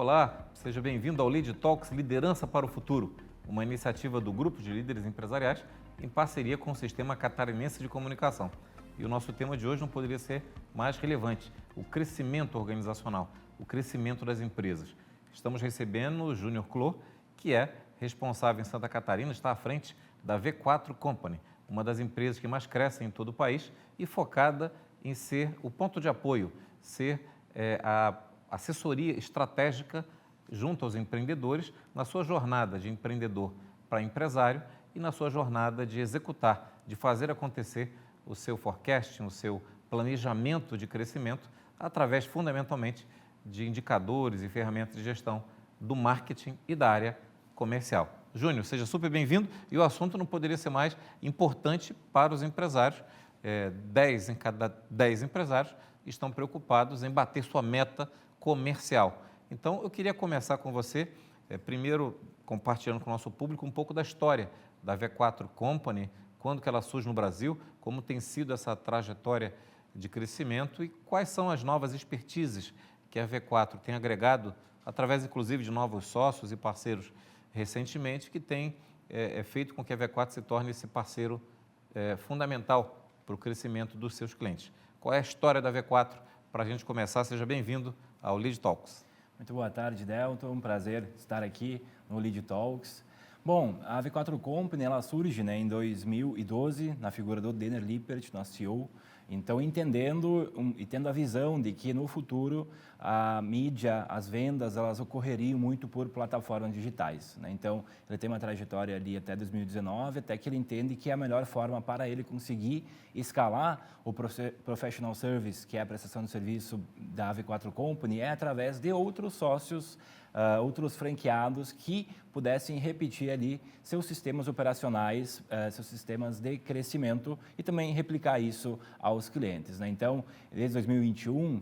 Olá, seja bem-vindo ao Lead Talks Liderança para o Futuro, uma iniciativa do Grupo de Líderes Empresariais em parceria com o Sistema Catarinense de Comunicação. E o nosso tema de hoje não poderia ser mais relevante, o crescimento organizacional, o crescimento das empresas. Estamos recebendo o Júnior Clor, que é responsável em Santa Catarina, está à frente da V4 Company, uma das empresas que mais crescem em todo o país e focada em ser o ponto de apoio, ser a assessoria estratégica junto aos empreendedores na sua jornada de empreendedor para empresário e na sua jornada de executar, de fazer acontecer o seu forecasting, o seu planejamento de crescimento através fundamentalmente de indicadores e ferramentas de gestão do marketing e da área comercial. Júnior, seja super bem-vindo e o assunto não poderia ser mais importante para os empresários. 10 em cada 10 empresários estão preocupados em bater sua meta comercial. Então, eu queria começar com você, primeiro compartilhando com o nosso público um pouco da história da V4 Company, quando que ela surge no Brasil, como tem sido essa trajetória de crescimento e quais são as novas expertises que a V4 tem agregado, através inclusive de novos sócios e parceiros recentemente, que tem feito com que a V4 se torne esse parceiro fundamental para o crescimento dos seus clientes. Qual é a história da V4? Para a gente começar, seja bem-vindo ao Lead Talks. Muito boa tarde, Delton. Um prazer estar aqui no Lead Talks. Bom, a V4 Company ela surge em 2012 na figura do Denner Lippert, nosso CEO. Então, entendendo e tendo a visão de que no futuro a mídia, as vendas, elas ocorreriam muito por plataformas digitais. Então, ele tem uma trajetória ali até 2019, até que ele entende que a melhor forma para ele conseguir escalar o Professional Service, que é a prestação de serviço da V4 Company, é através de outros sócios, outros franqueados que pudessem repetir ali seus sistemas operacionais, seus sistemas de crescimento e também replicar isso aos clientes. Então, desde 2021,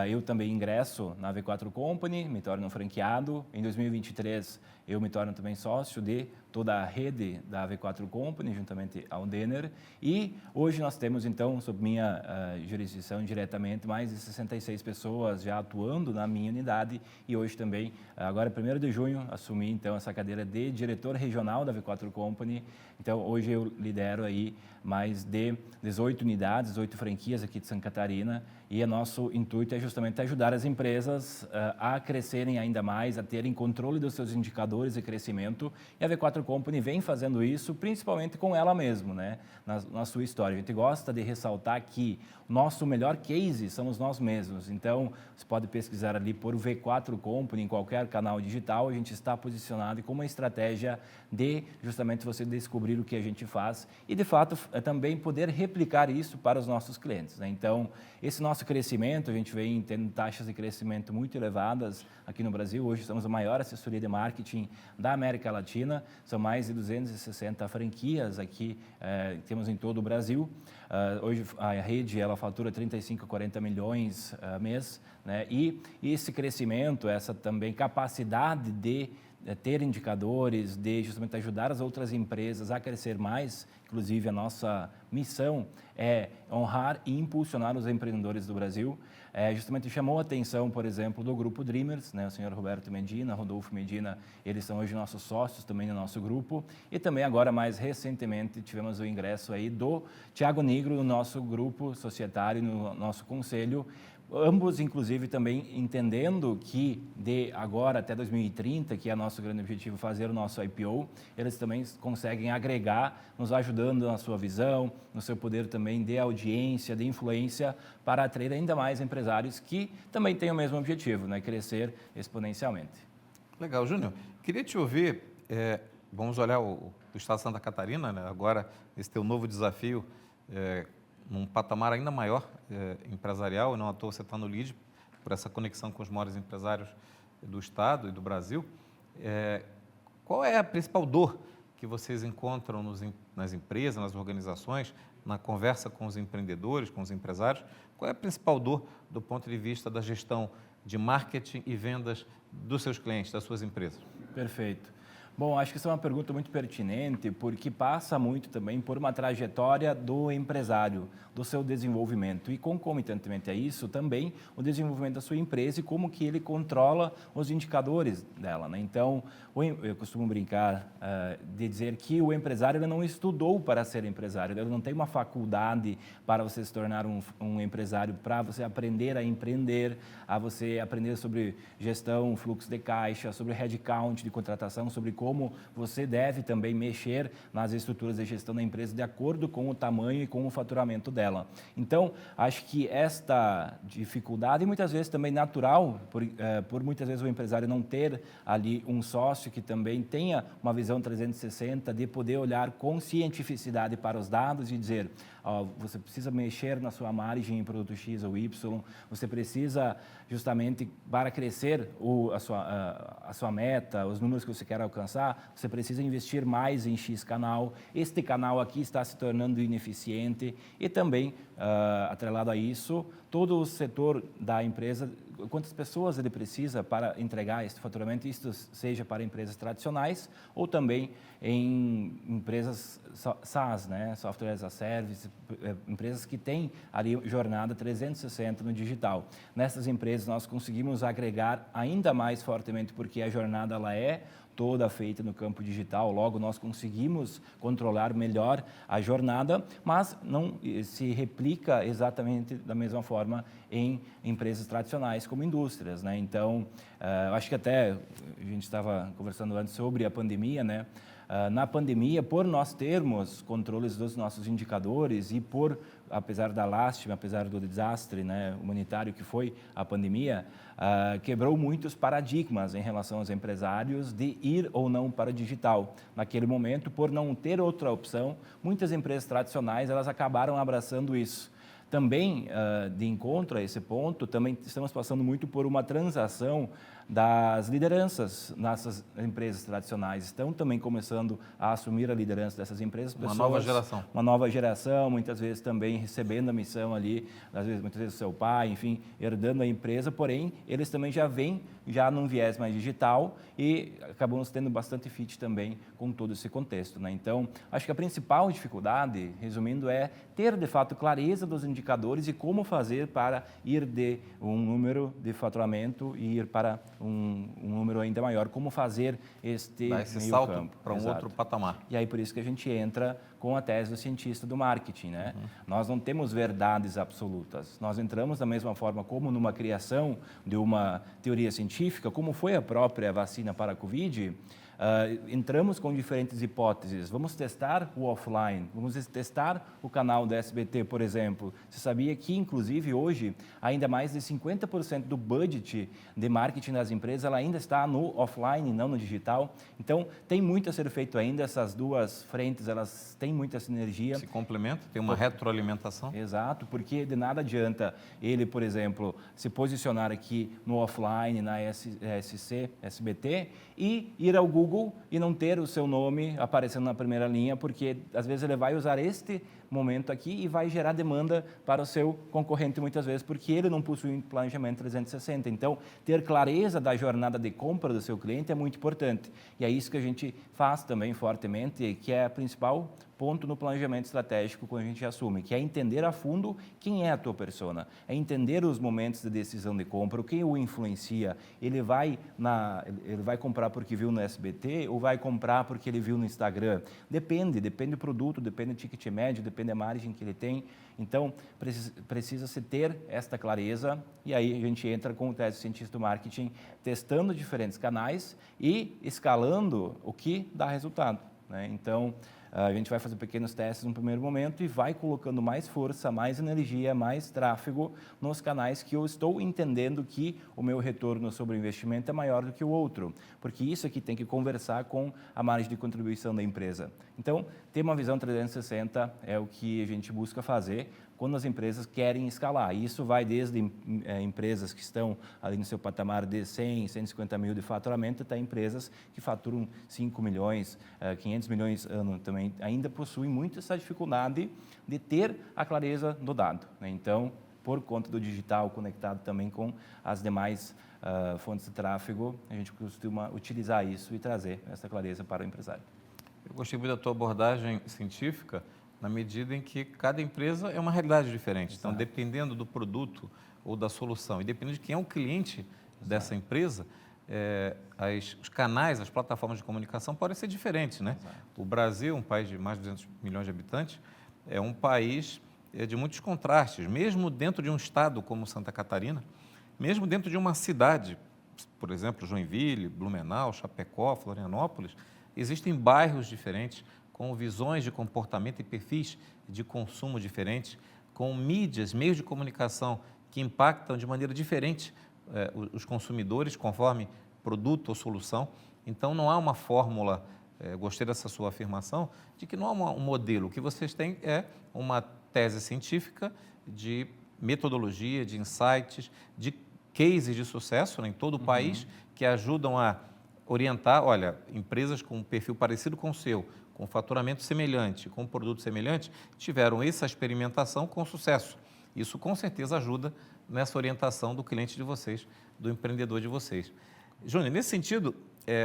eu também ingresso na V4 Company, me torno um franqueado. Em 2023, eu me torno também sócio de toda a rede da V4 Company, juntamente ao Denner. E hoje nós temos, então, sob minha jurisdição diretamente, mais de 66 pessoas já atuando na minha unidade. E hoje também, agora 1º de junho, assumi, então, essa cadeira de diretor regional da V4 Company. Então, hoje eu lidero aí mais de 18 unidades, 18 franquias aqui de Santa Catarina. E o nosso intuito é justamente ajudar as empresas a crescerem ainda mais, a terem controle dos seus indicadores de crescimento. E a V4 Company vem fazendo isso principalmente com ela mesma, na sua história. A gente gosta de ressaltar que o nosso melhor case somos nós mesmos. Então, você pode pesquisar ali por V4 Company em qualquer canal digital. A gente está posicionado com uma estratégia de justamente você descobrir o que a gente faz e, de fato, também poder replicar isso para os nossos clientes. Então, esse nosso crescimento, a gente vem tendo taxas de crescimento muito elevadas aqui no Brasil. Hoje somos a maior assessoria de marketing da América Latina. São mais de 260 franquias aqui temos em todo o Brasil. Hoje a rede ela fatura 35 a 40 milhões mês, e esse crescimento, essa também capacidade de ter indicadores, de justamente ajudar as outras empresas a crescer mais. Inclusive, a nossa missão é honrar e impulsionar os empreendedores do Brasil. Justamente chamou a atenção, por exemplo, do grupo Dreamers, o senhor Roberto Medina, Rodolfo Medina, eles são hoje nossos sócios também no nosso grupo. E também agora, mais recentemente, tivemos o ingresso aí do Thiago Negro no nosso grupo societário, no nosso conselho. Ambos, inclusive, também entendendo que de agora até 2030, que é nosso grande objetivo, fazer o nosso IPO, eles também conseguem agregar, nos ajudando na sua visão, no seu poder também de audiência, de influência, para atrair ainda mais empresários que também têm o mesmo objetivo, crescer exponencialmente. Legal, Júnior. Queria te ouvir, vamos olhar o estado de Santa Catarina, agora esse teu novo desafio, num patamar ainda maior empresarial, e não à toa você está no LEAD, por essa conexão com os maiores empresários do Estado e do Brasil. Qual é a principal dor que vocês encontram nas empresas, nas organizações, na conversa com os empreendedores, com os empresários? Qual é a principal dor do ponto de vista da gestão de marketing e vendas dos seus clientes, das suas empresas? Perfeito. Bom, acho que essa é uma pergunta muito pertinente, porque passa muito também por uma trajetória do empresário, do seu desenvolvimento e, concomitantemente a isso, também o desenvolvimento da sua empresa e como que ele controla os indicadores dela, né? Então, eu costumo brincar de dizer que o empresário ele não estudou para ser empresário, ele não tem uma faculdade para você se tornar um empresário, para você aprender a empreender, a você aprender sobre gestão, fluxo de caixa, sobre headcount de contratação, sobre como você deve também mexer nas estruturas de gestão da empresa de acordo com o tamanho e com o faturamento dela. Então, acho que esta dificuldade, muitas vezes também natural, por muitas vezes o empresário não ter ali um sócio que também tenha uma visão 360 de poder olhar com cientificidade para os dados e dizer, você precisa mexer na sua margem em produto X ou Y, você precisa justamente para crescer a sua meta, os números que você quer alcançar, você precisa investir mais em X canal, este canal aqui está se tornando ineficiente e também, atrelado a isso, todo o setor da empresa, quantas pessoas ele precisa para entregar esse faturamento, isto seja para empresas tradicionais ou também em empresas SaaS, né? Software as a Service, empresas que têm ali jornada 360 no digital. Nessas empresas nós conseguimos agregar ainda mais fortemente porque a jornada ela é toda feita no campo digital, logo nós conseguimos controlar melhor a jornada, mas não se replica exatamente da mesma forma em empresas tradicionais como indústrias, né? Então, acho que até a gente estava conversando antes sobre a pandemia, né? Na pandemia, por nós termos controles dos nossos indicadores e apesar da lástima, apesar do desastre, né, humanitário que foi a pandemia, quebrou muitos paradigmas em relação aos empresários de ir ou não para o digital. Naquele momento, por não ter outra opção, muitas empresas tradicionais elas acabaram abraçando isso. Também, de encontro a esse ponto, também estamos passando muito por uma transação das lideranças nessas empresas tradicionais. Estão também começando a assumir a liderança dessas empresas. Uma nova geração. Uma nova geração, muitas vezes também recebendo a missão ali, muitas vezes o seu pai, enfim, herdando a empresa, porém, eles também já vêm num viés mais digital e acabamos tendo bastante fit também com todo esse contexto, né? Então, acho que a principal dificuldade, resumindo, é ter, de fato, clareza dos indicadores e como fazer para ir de um número de faturamento e ir para um número ainda maior, como fazer este salto para um outro patamar. E aí, por isso que a gente entra com a tese do cientista do marketing, né? Nós não temos verdades absolutas. Nós entramos da mesma forma como numa criação de uma teoria científica, como foi a própria vacina para a Covid, entramos com diferentes hipóteses. Vamos testar o offline, vamos testar o canal da SBT, por exemplo. Você sabia que, inclusive, hoje, ainda mais de 50% do budget de marketing das empresas ela ainda está no offline, não no digital. Então, tem muito a ser feito ainda. Essas duas frentes, elas têm muita sinergia. Se complementam, tem uma retroalimentação. Exato, porque de nada adianta ele, por exemplo, se posicionar aqui no offline, na SC, SBT, e ir ao Google e não ter o seu nome aparecendo na primeira linha, porque às vezes ele vai usar este momento aqui e vai gerar demanda para o seu concorrente muitas vezes, porque ele não possui um planejamento 360. Então, ter clareza da jornada de compra do seu cliente é muito importante. E é isso que a gente faz também fortemente, que é o principal ponto no planejamento estratégico quando a gente assume, que é entender a fundo quem é a tua persona, é entender os momentos de decisão de compra, o que o influencia. Ele vai comprar porque viu no SBT ou vai comprar porque ele viu no Instagram? Depende do produto, depende do ticket médio, depende da margem que ele tem. Então, precisa-se ter esta clareza e aí a gente entra com o teste cientista do marketing, testando diferentes canais e escalando o que dá resultado, né? Então, a gente vai fazer pequenos testes no primeiro momento e vai colocando mais força, mais energia, mais tráfego nos canais que eu estou entendendo que o meu retorno sobre o investimento é maior do que o outro, porque isso aqui tem que conversar com a margem de contribuição da empresa. Então, ter uma visão 360 é o que a gente busca fazer quando as empresas querem escalar. Isso vai desde empresas que estão ali no seu patamar de 100, 150 mil de faturamento, até empresas que faturam 5 milhões, 500 milhões ano ainda possuem muito essa dificuldade de ter a clareza do dado, né? Então, por conta do digital conectado também com as demais fontes de tráfego, a gente costuma utilizar isso e trazer essa clareza para o empresário. Eu gostei muito da tua abordagem científica, na medida em que cada empresa é uma realidade diferente. Exato. Então, dependendo do produto ou da solução, e dependendo de quem é o cliente dessa empresa, os canais, as plataformas de comunicação podem ser diferentes, né? Exato. O Brasil, um país de mais de 200 milhões de habitantes, é um país de muitos contrastes. Mesmo dentro de um estado como Santa Catarina, mesmo dentro de uma cidade, por exemplo, Joinville, Blumenau, Chapecó, Florianópolis, existem bairros diferentes, com visões de comportamento e perfis de consumo diferentes, com mídias, meios de comunicação que impactam de maneira diferente os consumidores conforme produto ou solução. Então, não há uma fórmula, gostei dessa sua afirmação, de que não há um modelo. O que vocês têm é uma tese científica de metodologia, de insights, de cases de sucesso, né, em todo o país, que ajudam a orientar, olha, empresas com um perfil parecido com o seu, com faturamento semelhante, com produto semelhante, tiveram essa experimentação com sucesso. Isso, com certeza, ajuda nessa orientação do cliente de vocês, do empreendedor de vocês. Júnior, nesse sentido,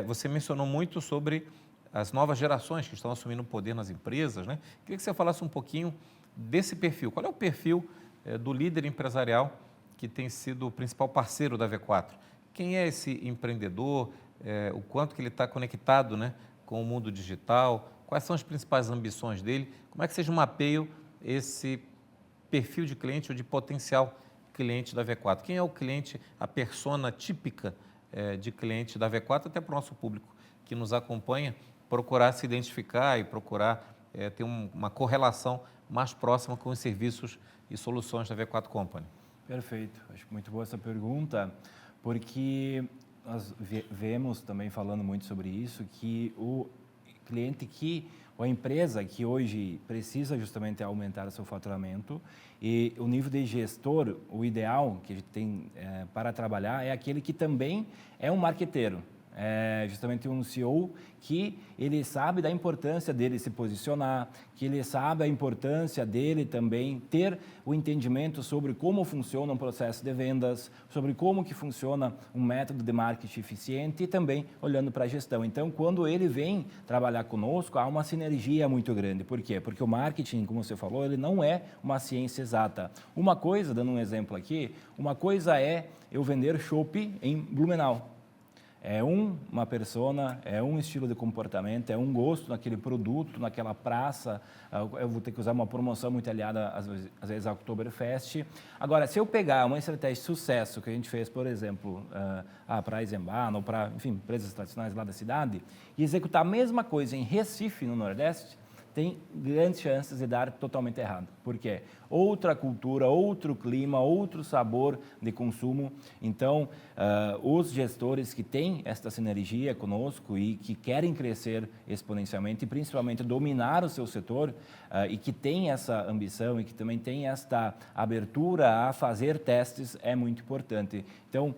você mencionou muito sobre as novas gerações que estão assumindo o poder nas empresas, né? Queria que você falasse um pouquinho desse perfil. Qual é o perfil do líder empresarial que tem sido o principal parceiro da V4? Quem é esse empreendedor? O quanto que ele está conectado, né, com o mundo digital? Quais são as principais ambições dele? Como é que vocês mapeiam esse perfil de cliente ou de potencial cliente da V4? Quem é o cliente, a persona típica de cliente da V4, até para o nosso público que nos acompanha, procurar se identificar e procurar ter uma correlação mais próxima com os serviços e soluções da V4 Company? Perfeito. Acho muito boa essa pergunta, porque nós vemos também falando muito sobre isso, que o cliente ou a empresa que hoje precisa justamente aumentar o seu faturamento e o nível de gestor, o ideal que a gente tem para trabalhar é aquele que também é um marqueteiro. É justamente um CEO que ele sabe da importância dele se posicionar, que ele sabe a importância dele também ter o entendimento sobre como funciona um processo de vendas, sobre como que funciona um método de marketing eficiente e também olhando para a gestão. Então, quando ele vem trabalhar conosco, há uma sinergia muito grande. Por quê? Porque o marketing, como você falou, ele não é uma ciência exata. Uma coisa, dando um exemplo aqui, uma coisa é eu vender chopp em Blumenau. É uma persona, é um estilo de comportamento, é um gosto naquele produto, naquela praça. Eu vou ter que usar uma promoção muito aliada, às vezes, à Oktoberfest. Agora, se eu pegar uma estratégia de sucesso que a gente fez, por exemplo, para a Eisenbahn ou para, enfim, empresas tradicionais lá da cidade, e executar a mesma coisa em Recife, no Nordeste, tem grandes chances de dar totalmente errado. Por quê? Outra cultura, outro clima, outro sabor de consumo. Então, os gestores que têm esta sinergia conosco e que querem crescer exponencialmente e principalmente dominar o seu setor e que têm essa ambição e que também têm esta abertura a fazer testes é muito importante. Então,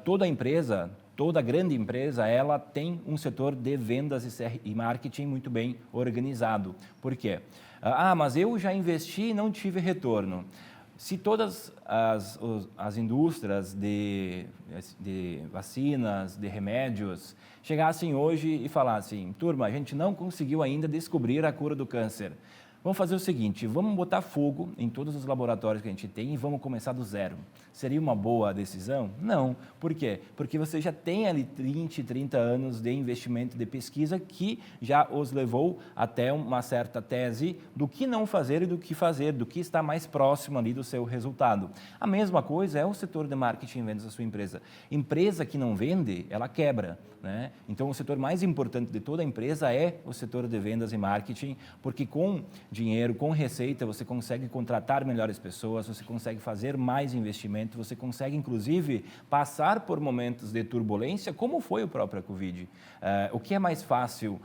toda grande empresa, ela tem um setor de vendas e marketing muito bem organizado. Por quê? Mas eu já investi e não tive retorno. Se todas as indústrias de vacinas, de remédios, chegassem hoje e falassem, turma, a gente não conseguiu ainda descobrir a cura do câncer. Vamos fazer o seguinte, vamos botar fogo em todos os laboratórios que a gente tem e vamos começar do zero. Seria uma boa decisão? Não. Por quê? Porque você já tem ali 20, 30 anos de investimento de pesquisa que já os levou até uma certa tese do que não fazer e do que fazer, do que está mais próximo ali do seu resultado. A mesma coisa é o setor de marketing e vendas da sua empresa. Empresa que não vende, ela quebra, né? Então, o setor mais importante de toda a empresa é o setor de vendas e marketing, porque com dinheiro, com receita, você consegue contratar melhores pessoas, você consegue fazer mais investimento, você consegue, inclusive, passar por momentos de turbulência, como foi o próprio Covid. O que é mais fácil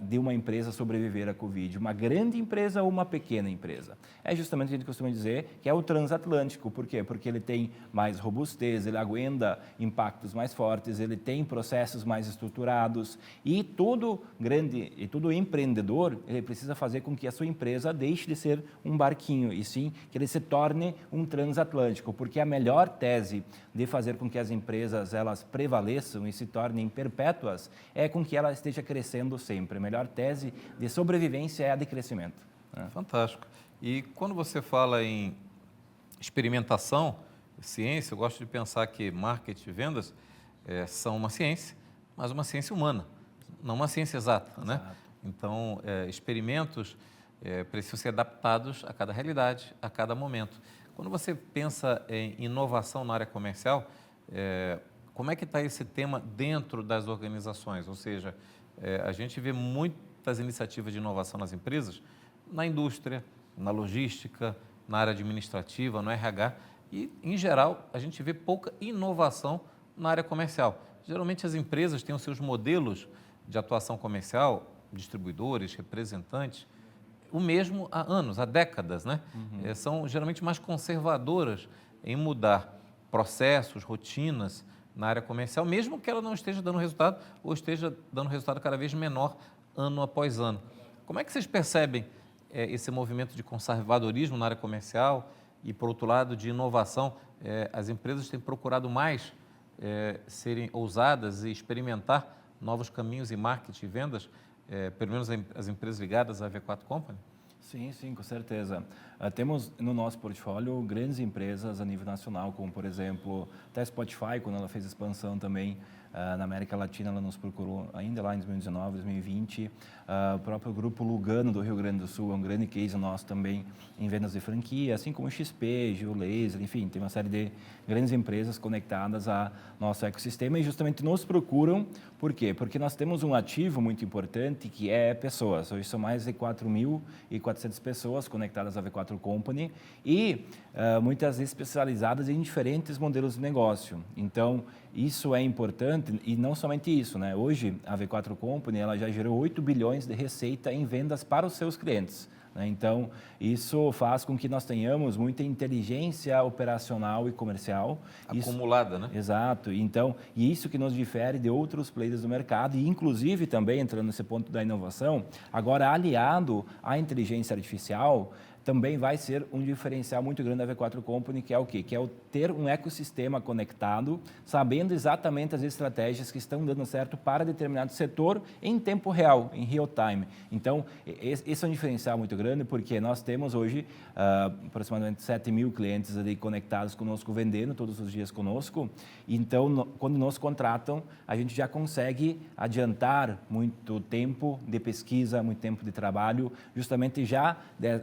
de uma empresa sobreviver à Covid? Uma grande empresa ou uma pequena empresa? É justamente o que a gente costuma dizer que é o transatlântico. Por quê? Porque ele tem mais robustez, ele aguenta impactos mais fortes, ele tem processos mais estruturados e todo empreendedor, ele precisa fazer com que a sua empresa deixe de ser um barquinho, e sim que ele se torne um transatlântico, porque a melhor tese de fazer com que as empresas elas prevaleçam e se tornem perpétuas é com que ela esteja crescendo sempre. A melhor tese de sobrevivência é a de crescimento. Fantástico. E quando você fala em experimentação, ciência, eu gosto de pensar que marketing e vendas são uma ciência, mas uma ciência humana, não uma ciência exata, né? Então, experimentos precisam ser adaptados a cada realidade, a cada momento. Quando você pensa em inovação na área comercial, como é que está esse tema dentro das organizações? Ou seja, a gente vê muitas iniciativas de inovação nas empresas, na indústria, na logística, na área administrativa, no RH, e, em geral, a gente vê pouca inovação na área comercial. Geralmente, as empresas têm os seus modelos de atuação comercial, distribuidores, representantes, o mesmo há anos, há décadas, né? São geralmente mais conservadoras em mudar processos, rotinas na área comercial, mesmo que ela não esteja dando resultado ou esteja dando resultado cada vez menor ano após ano. Como é que vocês percebem esse movimento de conservadorismo na área comercial e, por outro lado, de inovação? As empresas têm procurado mais serem ousadas e experimentar novos caminhos em marketing e vendas, pelo menos as empresas ligadas à V4 Company? Sim, sim, com certeza. Temos no nosso portfólio grandes empresas a nível nacional, como, por exemplo, até Spotify, quando ela fez expansão também na América Latina, ela nos procurou ainda lá em 2019, 2020. O próprio Grupo Lugano, do Rio Grande do Sul, é um grande case nosso também em vendas de franquia, assim como XP, Geolaser, enfim, tem uma série de grandes empresas conectadas ao nosso ecossistema e justamente nos procuram. Por quê? Porque nós temos um ativo muito importante que é pessoas. Hoje são mais de 4.400 pessoas conectadas à V4 Company e muitas especializadas em diferentes modelos de negócio. Então, isso é importante e não somente isso, né? Hoje, a V4 Company ela já gerou 8 bilhões de receita em vendas para os seus clientes. Então, isso faz com que nós tenhamos muita inteligência operacional e comercial. Acumulada, né? Exato. Então, e isso que nos difere de outros players do mercado e, inclusive, também entrando nesse ponto da inovação, agora aliado à inteligência artificial, também vai ser um diferencial muito grande da V4 Company, que é o quê? Que é o ter um ecossistema conectado, sabendo exatamente as estratégias que estão dando certo para determinado setor em tempo real, em real time. Então, esse é um diferencial muito grande, porque nós temos hoje aproximadamente 7.000 clientes ali conectados conosco, vendendo todos os dias conosco. Então, quando nos contratam, a gente já consegue adiantar muito tempo de pesquisa, muito tempo de trabalho, justamente já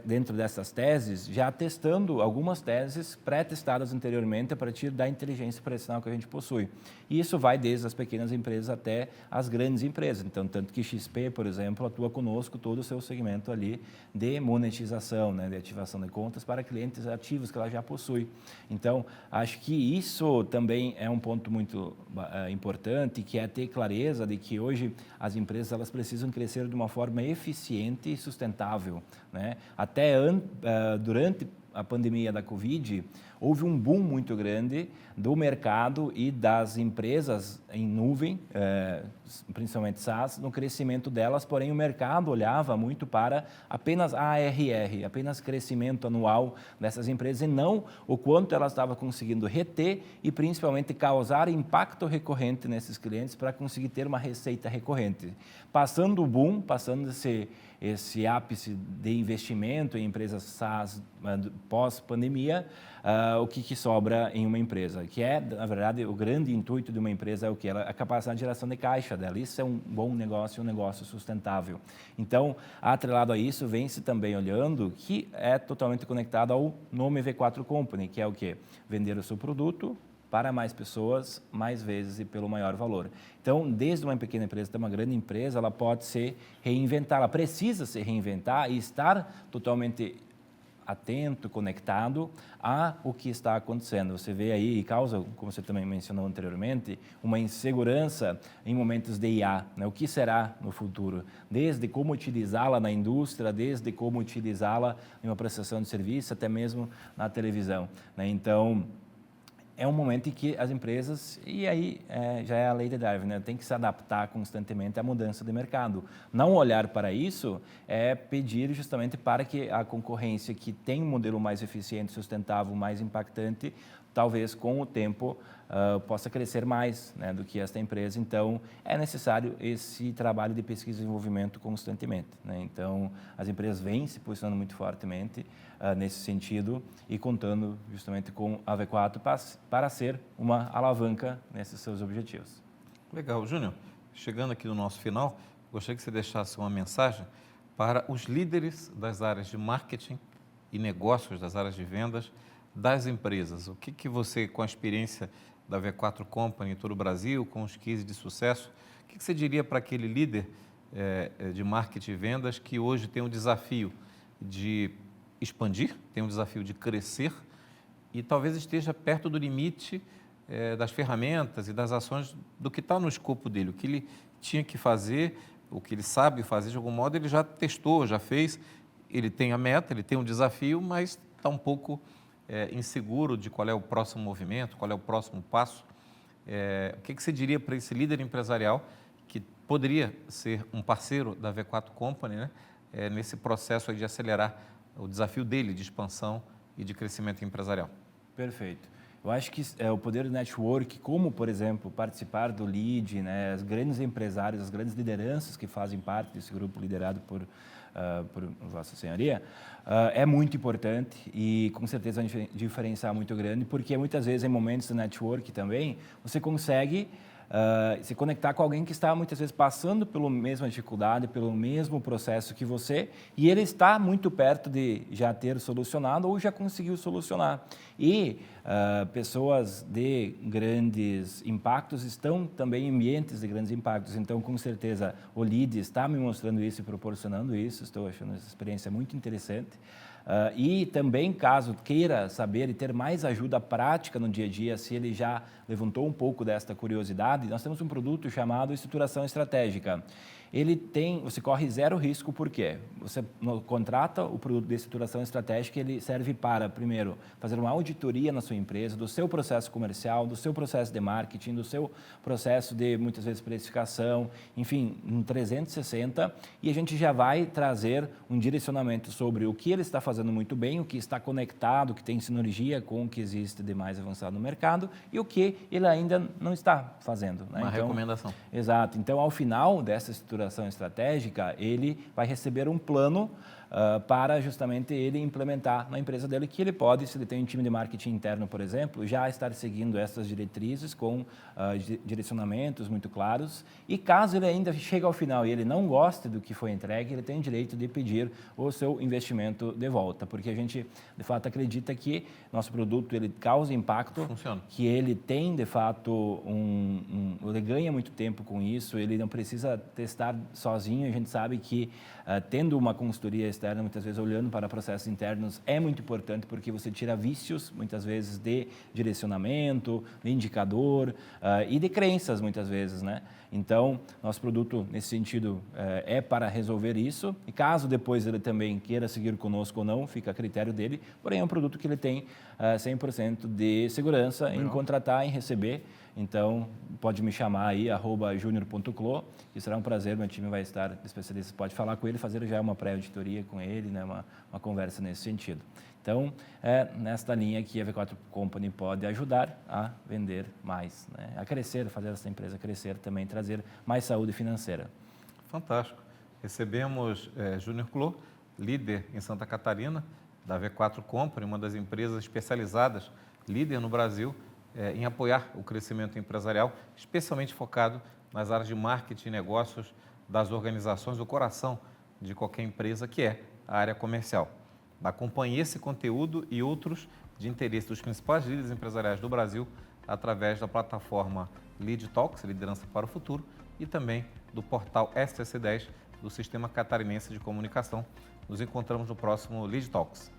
dentro dessas teses, já testando algumas teses pré-testadas anteriormente a partir da inteligência operacional que a gente possui. E isso vai desde as pequenas empresas até as grandes empresas. Então, tanto que XP, por exemplo, atua conosco todo o seu segmento ali de monetização, né, de ativação de contas para clientes ativos que ela já possui. Então, acho que isso também é um ponto muito importante, que é ter clareza de que hoje as empresas elas precisam crescer de uma forma eficiente e sustentável, né? Até durante a pandemia da Covid, houve um boom muito grande do mercado e das empresas em nuvem, principalmente SaaS, no crescimento delas, porém o mercado olhava muito para apenas ARR, apenas crescimento anual dessas empresas e não o quanto elas estavam conseguindo reter e principalmente causar impacto recorrente nesses clientes para conseguir ter uma receita recorrente. Passando o boom, passando esse ápice de investimento em empresas SaaS pós-pandemia, o que sobra em uma empresa? Que é, na verdade, o grande intuito de uma empresa é o quê? A capacidade de geração de caixa dela. Isso é um bom negócio, um negócio sustentável. Então, atrelado a isso, vem-se também olhando que é totalmente conectado ao nome V4 Company, que é o quê? Vender o seu produto para mais pessoas, mais vezes e pelo maior valor. Então, desde uma pequena empresa até uma grande empresa, ela pode se reinventar, ela precisa se reinventar e estar totalmente atento, conectado a o que está acontecendo. Você vê aí, e causa, como você também mencionou anteriormente, uma insegurança em momentos de IA, né? O que será no futuro? Desde como utilizá-la na indústria, desde como utilizá-la em uma prestação de serviço, até mesmo na televisão, né? Então, é um momento em que as empresas, e aí já é a lei de Darwin, né? Tem que se adaptar constantemente à mudança de mercado. Não olhar para isso é pedir justamente para que a concorrência que tem um modelo mais eficiente, sustentável, mais impactante, talvez com o tempo possa crescer mais, né, do que esta empresa. Então, é necessário esse trabalho de pesquisa e desenvolvimento constantemente, né? Então, as empresas vêm se posicionando muito fortemente nesse sentido e contando justamente com a V4 para ser uma alavanca nesses seus objetivos. Legal. Júnior, chegando aqui no nosso final, gostaria que você deixasse uma mensagem para os líderes das áreas de marketing e negócios, das áreas de vendas das empresas. O que você, com a experiência da V4 Company em todo o Brasil, com os cases de sucesso, o que você diria para aquele líder de marketing e vendas que hoje tem o desafio de expandir, tem o desafio de crescer e talvez esteja perto do limite das ferramentas e das ações do que está no escopo dele, o que ele tinha que fazer, o que ele sabe fazer de algum modo, ele já testou, já fez, ele tem a meta, ele tem um desafio, mas está um pouco inseguro de qual é o próximo movimento, qual é o próximo passo. O que você diria para esse líder empresarial que poderia ser um parceiro da V4 Company, né, nesse processo aí de acelerar o desafio dele de expansão e de crescimento empresarial? Perfeito. Eu acho que o poder do network, como, por exemplo, participar do LEAD, né, os grandes empresários, as grandes lideranças que fazem parte desse grupo liderado por Vossa Senhoria, é muito importante e, com certeza, um diferencial muito grande, porque muitas vezes, em momentos de network também, você consegue se conectar com alguém que está muitas vezes passando pela mesma dificuldade, pelo mesmo processo que você, e ele está muito perto de já ter solucionado ou já conseguiu solucionar. E pessoas de grandes impactos estão também em ambientes de grandes impactos. Então, com certeza, o LEAD está me mostrando isso e proporcionando isso. Estou achando essa experiência muito interessante. E também, caso queira saber e ter mais ajuda prática no dia a dia, se ele já levantou um pouco desta curiosidade, nós temos um produto chamado Estruturação Estratégica. Você corre zero risco, por quê? Você contrata o produto de estruturação estratégica, ele serve para, primeiro, fazer uma auditoria na sua empresa, do seu processo comercial, do seu processo de marketing, do seu processo de, muitas vezes, precificação, enfim, um 360, e a gente já vai trazer um direcionamento sobre o que ele está fazendo muito bem, o que está conectado, o que tem sinergia com o que existe de mais avançado no mercado e o que ele ainda não está fazendo, né? Uma recomendação. Exato. Então, ao final dessa estruturação estratégica, ele vai receber um plano para justamente ele implementar na empresa dele, que ele pode, se ele tem um time de marketing interno, por exemplo, já estar seguindo essas diretrizes com direcionamentos muito claros. E caso ele ainda chegue ao final e ele não goste do que foi entregue, ele tem o direito de pedir o seu investimento de volta, porque a gente, de fato, acredita que nosso produto ele causa impacto, funciona, que ele tem, de fato, ele ganha muito tempo com isso, ele não precisa testar sozinho. A gente sabe que tendo uma consultoria externa, muitas vezes olhando para processos internos, é muito importante, porque você tira vícios, muitas vezes, de direcionamento, de indicador e de crenças, muitas vezes, né? Então, nosso produto, nesse sentido, é para resolver isso. E caso depois ele também queira seguir conosco ou não, fica a critério dele. Porém, é um produto que ele tem 100% de segurança em contratar, em receber. Então, pode me chamar aí, @junior.clo, que será um prazer, meu time vai estar, especialista, pode falar com ele, fazer já uma pré-auditoria com ele, né, uma conversa nesse sentido. Então, é nesta linha que a V4 Company pode ajudar a vender mais, né, a crescer, fazer essa empresa crescer, também trazer mais saúde financeira. Fantástico. Recebemos Júnior Clô, líder em Santa Catarina, da V4 Company, uma das empresas especializadas, líder no Brasil, em apoiar o crescimento empresarial, especialmente focado nas áreas de marketing e negócios das organizações, do coração de qualquer empresa, que é a área comercial. Acompanhe esse conteúdo e outros de interesse dos principais líderes empresariais do Brasil através da plataforma Lead Talks, Liderança para o Futuro, e também do portal STC10 do Sistema Catarinense de Comunicação. Nos encontramos no próximo Lead Talks.